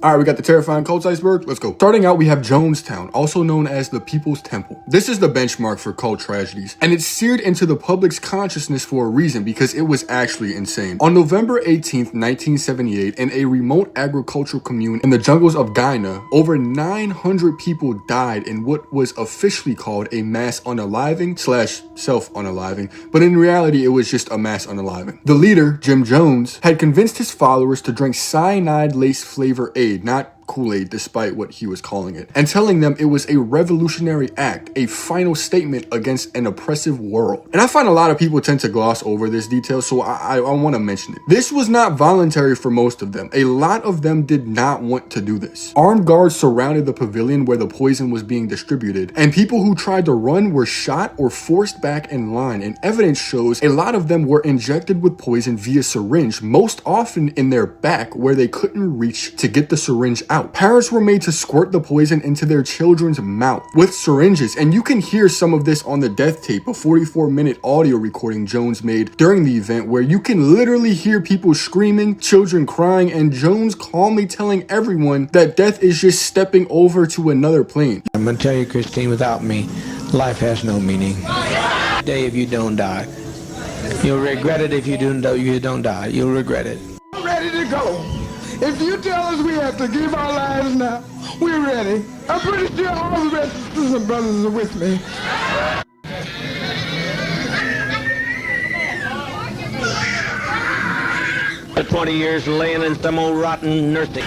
All right, we got the terrifying cults iceberg. Let's go. Starting out, we have Jonestown, also known as the People's Temple. This is the benchmark for cult tragedies, and it's seared into the public's consciousness for a reason because it was actually insane. On November 18th, 1978, in a remote agricultural commune in the jungles of Guyana, over 900 people died in what was officially called a mass unaliving / self-unaliving, but in reality, it was just a mass unaliving. The leader, Jim Jones, had convinced his followers to drink cyanide-laced flavor aid, not Kool-Aid, despite what he was calling it, and telling them it was a revolutionary act, a final statement against an oppressive world. And I find a lot of people tend to gloss over this detail, so I want to mention it. This was not voluntary for most of them. A lot of them did not want to do this. Armed guards surrounded the pavilion where the poison was being distributed, and people who tried to run were shot or forced back in line, and evidence shows a lot of them were injected with poison via syringe, most often in their back where they couldn't reach to get the syringe out. Parents were made to squirt the poison into their children's mouth with syringes, and you can hear some of this on the death tape, a 44-minute audio recording Jones made during the event where you can literally hear people screaming, children crying, and Jones calmly telling everyone that death is just stepping over to another plane. I'm gonna tell you, Christine, without me, life has no meaning. Day if you don't die. You'll regret it if you don't die. You'll regret it. I'm ready to go. If you tell us we have to give our lives now, we're ready. I'm pretty sure all the rest of the sisters and brothers are with me. For 20 years laying in some old rotten nursing.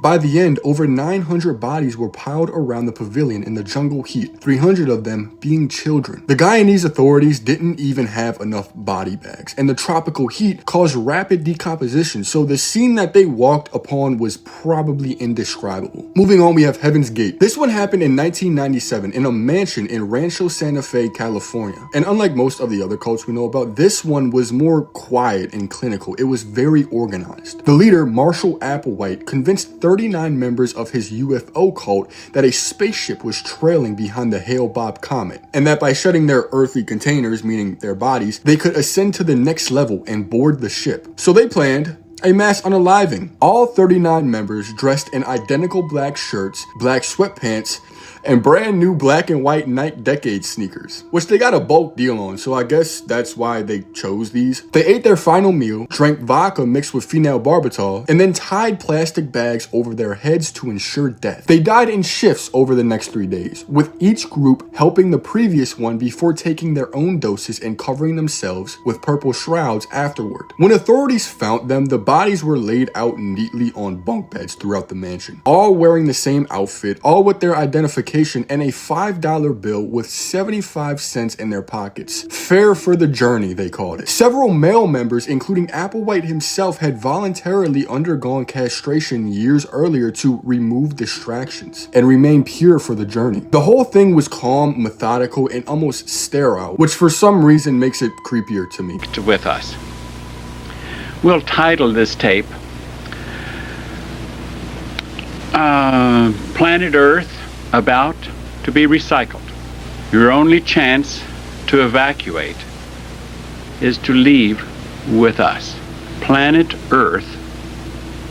By the end, over 900 bodies were piled around the pavilion in the jungle heat, 300 of them being children. The Guyanese authorities didn't even have enough body bags, and the tropical heat caused rapid decomposition, so the scene that they walked upon was probably indescribable. Moving on, we have Heaven's Gate. This one happened in 1997 in a mansion in Rancho Santa Fe, California. And unlike most of the other cults we know about, this one was more quiet and clinical. It was very organized. The leader, Marshall Applewhite, convinced 39 members of his UFO cult that a spaceship was trailing behind the Hale-Bopp comet, and that by shutting their earthly containers, meaning their bodies, they could ascend to the next level and board the ship. So they planned a mass unaliving. All 39 members dressed in identical black shirts, black sweatpants, and brand new black and white Nike Decade sneakers, which they got a bulk deal on, so I guess that's why they chose these. They ate their final meal, drank vodka mixed with phenylbarbital, and then tied plastic bags over their heads to ensure death. They died in shifts over the next 3 days, with each group helping the previous one before taking their own doses and covering themselves with purple shrouds afterward. When authorities found them, the bodies were laid out neatly on bunk beds throughout the mansion, all wearing the same outfit, all with their identification and a $5 bill with 75 cents in their pockets. Fare for the journey, they called it. Several male members, including Applewhite himself, had voluntarily undergone castration years earlier to remove distractions and remain pure for the journey. The whole thing was calm, methodical, and almost sterile, which for some reason makes it creepier to me. With us. We'll title this tape Planet Earth about to be recycled. Your only chance to evacuate is to leave with us. Planet Earth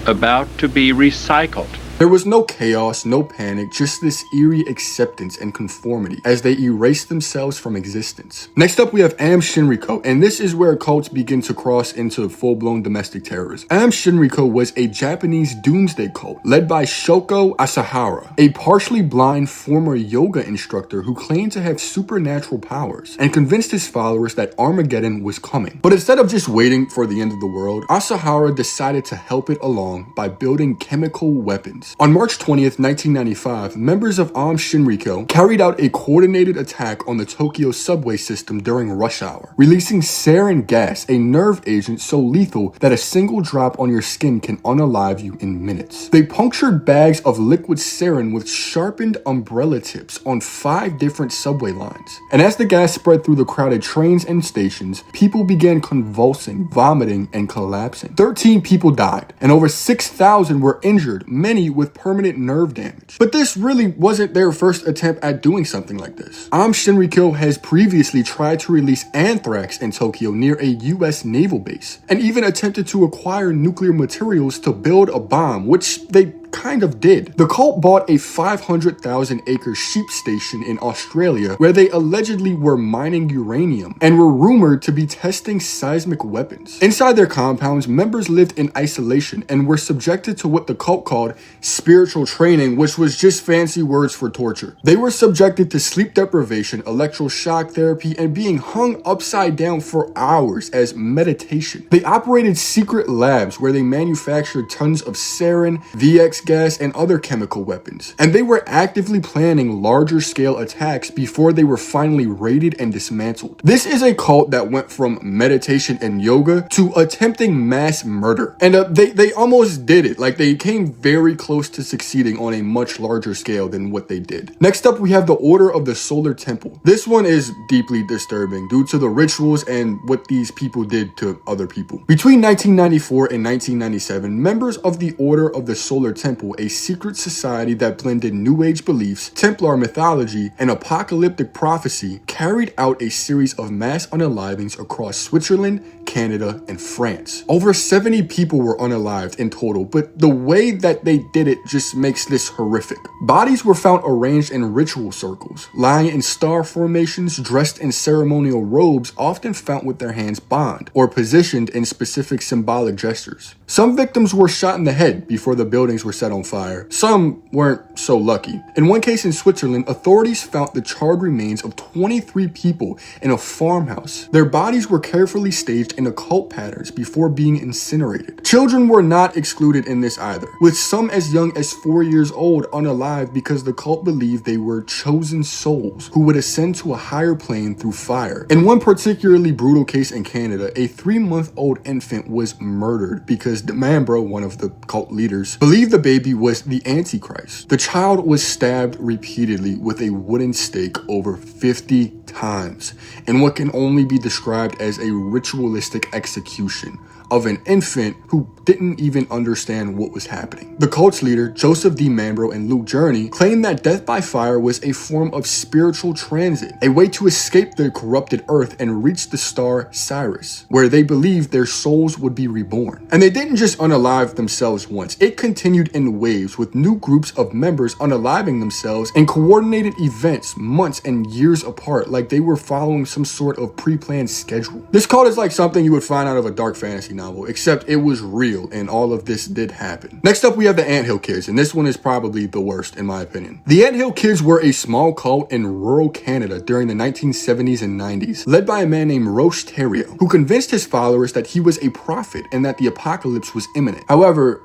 about to be recycled. There was no chaos, no panic, just this eerie acceptance and conformity as they erased themselves from existence. Next up, we have Aum Shinrikyo, and this is where cults begin to cross into full-blown domestic terrorism. Aum Shinrikyo was a Japanese doomsday cult led by Shoko Asahara, a partially blind former yoga instructor who claimed to have supernatural powers and convinced his followers that Armageddon was coming. But instead of just waiting for the end of the world, Asahara decided to help it along by building chemical weapons. On March 20th, 1995, members of Aum Shinrikyo carried out a coordinated attack on the Tokyo subway system during rush hour, releasing sarin gas, a nerve agent so lethal that a single drop on your skin can unalive you in minutes. They punctured bags of liquid sarin with sharpened umbrella tips on 5 different subway lines. And as the gas spread through the crowded trains and stations, people began convulsing, vomiting, and collapsing. 13 people died, and over 6,000 were injured, many with permanent nerve damage. But this really wasn't their first attempt at doing something like this. Shinrikyo has previously tried to release anthrax in Tokyo near a US naval base, and even attempted to acquire nuclear materials to build a bomb, which they kind of did. The cult bought a 500,000 acre sheep station in Australia where they allegedly were mining uranium and were rumored to be testing seismic weapons. Inside their compounds, members lived in isolation and were subjected to what the cult called spiritual training, which was just fancy words for torture. They were subjected to sleep deprivation, electroshock therapy, and being hung upside down for hours as meditation. They operated secret labs where they manufactured tons of sarin, VX gas, and other chemical weapons, and they were actively planning larger scale attacks before they were finally raided and dismantled. This is a cult that went from meditation and yoga to attempting mass murder, and they almost did it. Like, they came very close to succeeding on a much larger scale than what they did. Next up, we have the Order of the Solar Temple. This one is deeply disturbing due to the rituals and what these people did to other people. Between 1994 and 1997, members of the Order of the Solar Temple, a secret society that blended New Age beliefs, Templar mythology, and apocalyptic prophecy, carried out a series of mass unalivings across Switzerland, Canada, and France. Over 70 people were unalived in total, but the way that they did it just makes this horrific. Bodies were found arranged in ritual circles, lying in star formations, dressed in ceremonial robes, often found with their hands bound, or positioned in specific symbolic gestures. Some victims were shot in the head before the buildings were set on fire. Some weren't so lucky. In one case in Switzerland, authorities found the charred remains of 23 people in a farmhouse. Their bodies were carefully staged in occult patterns before being incinerated. Children were not excluded in this either, with some as young as 4 years old unalive because the cult believed they were chosen souls who would ascend to a higher plane through fire. In one particularly brutal case in Canada, a 3-month-old infant was murdered because Mambro, one of the cult leaders, believed the baby was the Antichrist. The child was stabbed repeatedly with a wooden stake over 50 times in what can only be described as a ritualistic execution of an infant who didn't even understand what was happening. The cult's leader, Joseph D. Mambro and Luke Journey, claimed that death by fire was a form of spiritual transit, a way to escape the corrupted earth and reach the star Sirius, where they believed their souls would be reborn. And they didn't just unalive themselves once. It continued in waves, with new groups of members unaliving themselves in coordinated events months and years apart, like they were following some sort of pre-planned schedule. This cult is like something you would find out of a dark fantasy novel, except it was real and all of this did happen. Next up, we have the Anthill Kids, and this one is probably the worst in my opinion. The Anthill Kids were a small cult in rural Canada during the 1970s and 90s, led by a man named Roche Thériault, who convinced his followers that he was a prophet and that the apocalypse was imminent. However,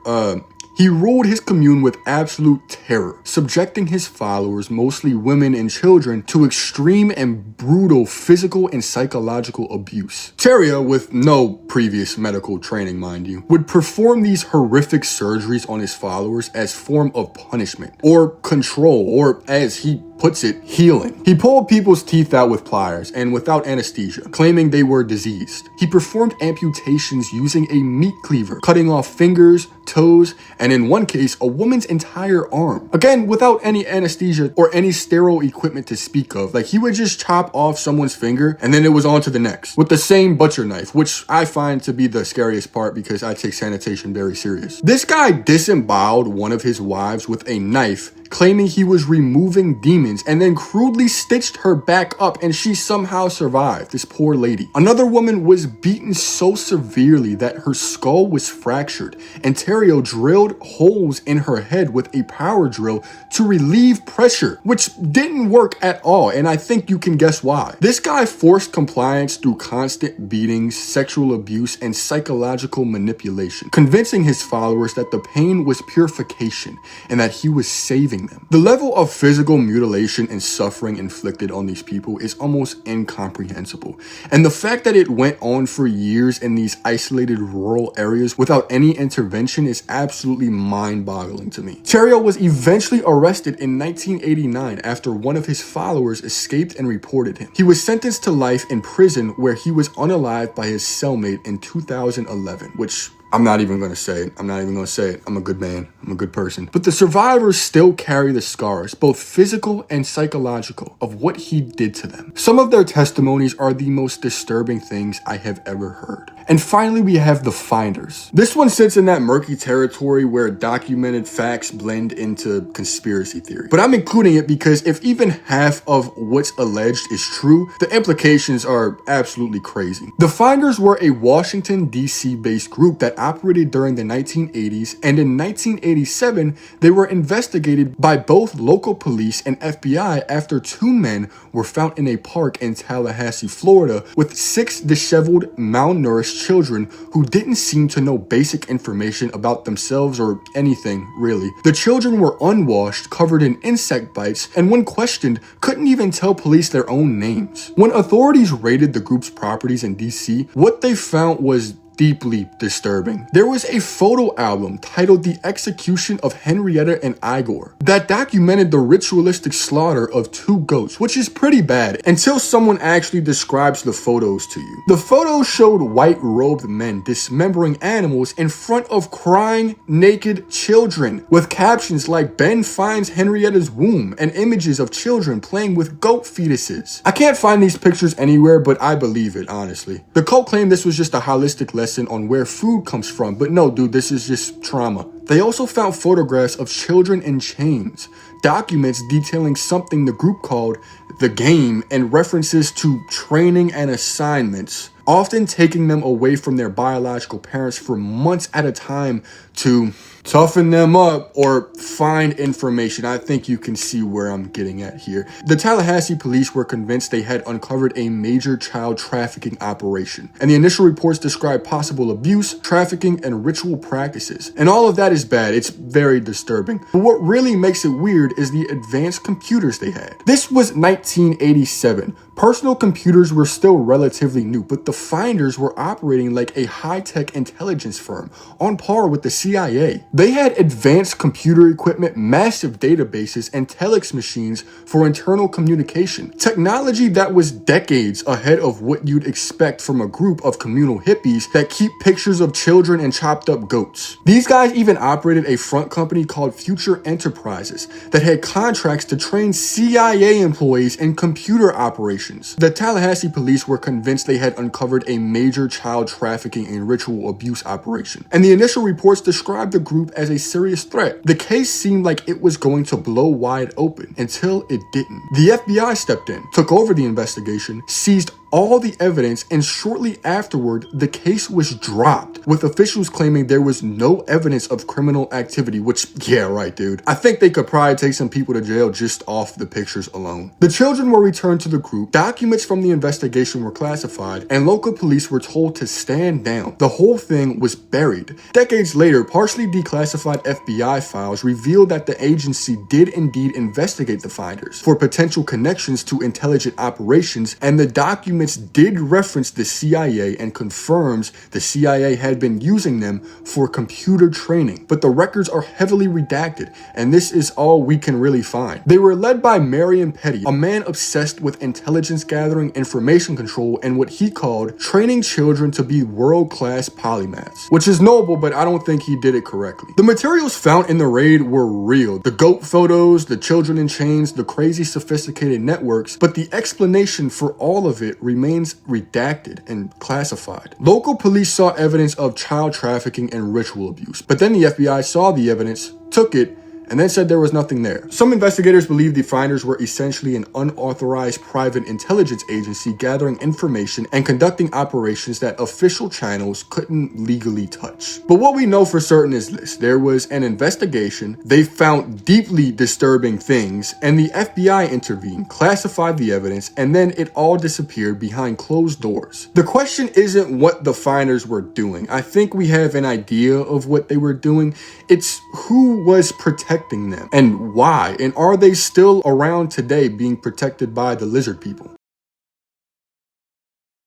he ruled his commune with absolute terror, subjecting his followers, mostly women and children, to extreme and brutal physical and psychological abuse. Thériault, with no previous medical training, mind you, would perform these horrific surgeries on his followers as form of punishment, or control, or as he puts it, healing. He pulled people's teeth out with pliers and without anesthesia, claiming they were diseased. He performed amputations using a meat cleaver, cutting off fingers, toes, and in one case, a woman's entire arm. Again, without any anesthesia or any sterile equipment to speak of. Like, he would just chop off someone's finger and then it was on to the next with the same butcher knife, which I find to be the scariest part because I take sanitation very serious. This guy disemboweled one of his wives with a knife, claiming he was removing demons, and then crudely stitched her back up and she somehow survived, this poor lady. Another woman was beaten so severely that her skull was fractured, and Thériault drilled holes in her head with a power drill to relieve pressure, which didn't work at all, and I think you can guess why. This guy forced compliance through constant beatings, sexual abuse, and psychological manipulation, convincing his followers that the pain was purification and that he was saving them. The level of physical mutilation and suffering inflicted on these people is almost incomprehensible. And the fact that it went on for years in these isolated rural areas without any intervention is absolutely mind-boggling to me. Thériault was eventually arrested in 1989 after one of his followers escaped and reported him. He was sentenced to life in prison where he was unalived by his cellmate in 2011, which I'm not even gonna say it. I'm not even gonna say it. I'm a good man. I'm a good person. But the survivors still carry the scars, both physical and psychological, of what he did to them. Some of their testimonies are the most disturbing things I have ever heard. And finally, we have the finders. This one sits in that murky territory where documented facts blend into conspiracy theory. But I'm including it because if even half of what's alleged is true, the implications are absolutely crazy. The finders were a Washington, D.C. based group that operated during the 1980s, and in 1987, they were investigated by both local police and FBI after 2 men were found in a park in Tallahassee, Florida, with 6 disheveled, malnourished children who didn't seem to know basic information about themselves or anything, really. The children were unwashed, covered in insect bites, and when questioned, couldn't even tell police their own names. When authorities raided the group's properties in DC, what they found was deeply disturbing. There was a photo album titled The Execution of Henrietta and Igor that documented the ritualistic slaughter of 2 goats, which is pretty bad until someone actually describes the photos to you. The photos showed white-robed men dismembering animals in front of crying, naked children, with captions like "Ben finds Henrietta's womb" and images of children playing with goat fetuses. I can't find these pictures anywhere, but I believe it, honestly. The cult claimed this was just a holistic lesson on where food comes from, but no, dude, this is just trauma. They also found photographs of children in chains, documents detailing something the group called the game, and references to training and assignments, often taking them away from their biological parents for months at a time to toughen them up or find information. I think you can see where I'm getting at here. The Tallahassee police were convinced they had uncovered a major child trafficking operation, and the initial reports described possible abuse, trafficking, and ritual practices. And all of that is bad. It's very disturbing. But what really makes it weird is the advanced computers they had. This was 1987. Personal computers were still relatively new, but the finders were operating like a high-tech intelligence firm, on par with the CIA. They had advanced computer equipment, massive databases, and telex machines for internal communication. Technology that was decades ahead of what you'd expect from a group of communal hippies that keep pictures of children and chopped up goats. These guys even operated a front company called Future Enterprises that had contracts to train CIA employees in computer operations. The Tallahassee police were convinced they had uncovered a major child trafficking and ritual abuse operation, and the initial reports described the group as a serious threat. The case seemed like it was going to blow wide open until it didn't. The FBI stepped in, took over the investigation, seized all the evidence, and shortly afterward, the case was dropped, with officials claiming there was no evidence of criminal activity, which, yeah, right, dude. I think they could probably take some people to jail just off the pictures alone. The children were returned to the group, documents from the investigation were classified, and local police were told to stand down. The whole thing was buried. Decades later, partially declassified FBI files revealed that the agency did indeed investigate the finders for potential connections to intelligent operations, and the documents did reference the CIA and confirms the CIA had been using them for computer training, but the records are heavily redacted, and this is all we can really find. They were led by Marion Petty, a man obsessed with intelligence gathering, information control, and what he called training children to be world-class polymaths, which is noble, but I don't think he did it correctly. The materials found in the raid were real. The goat photos, the children in chains, the crazy sophisticated networks, but the explanation for all of it remains redacted and classified. Local police saw evidence of child trafficking and ritual abuse, but then the FBI saw the evidence, took it, and then said there was nothing there. Some investigators believe the finders were essentially an unauthorized private intelligence agency gathering information and conducting operations that official channels couldn't legally touch. But what we know for certain is this: there was an investigation, they found deeply disturbing things, and the FBI intervened, classified the evidence, and then it all disappeared behind closed doors. The question isn't what the finders were doing. I think we have an idea of what they were doing. It's who was protecting them and why, and are they still around today being protected by the lizard people?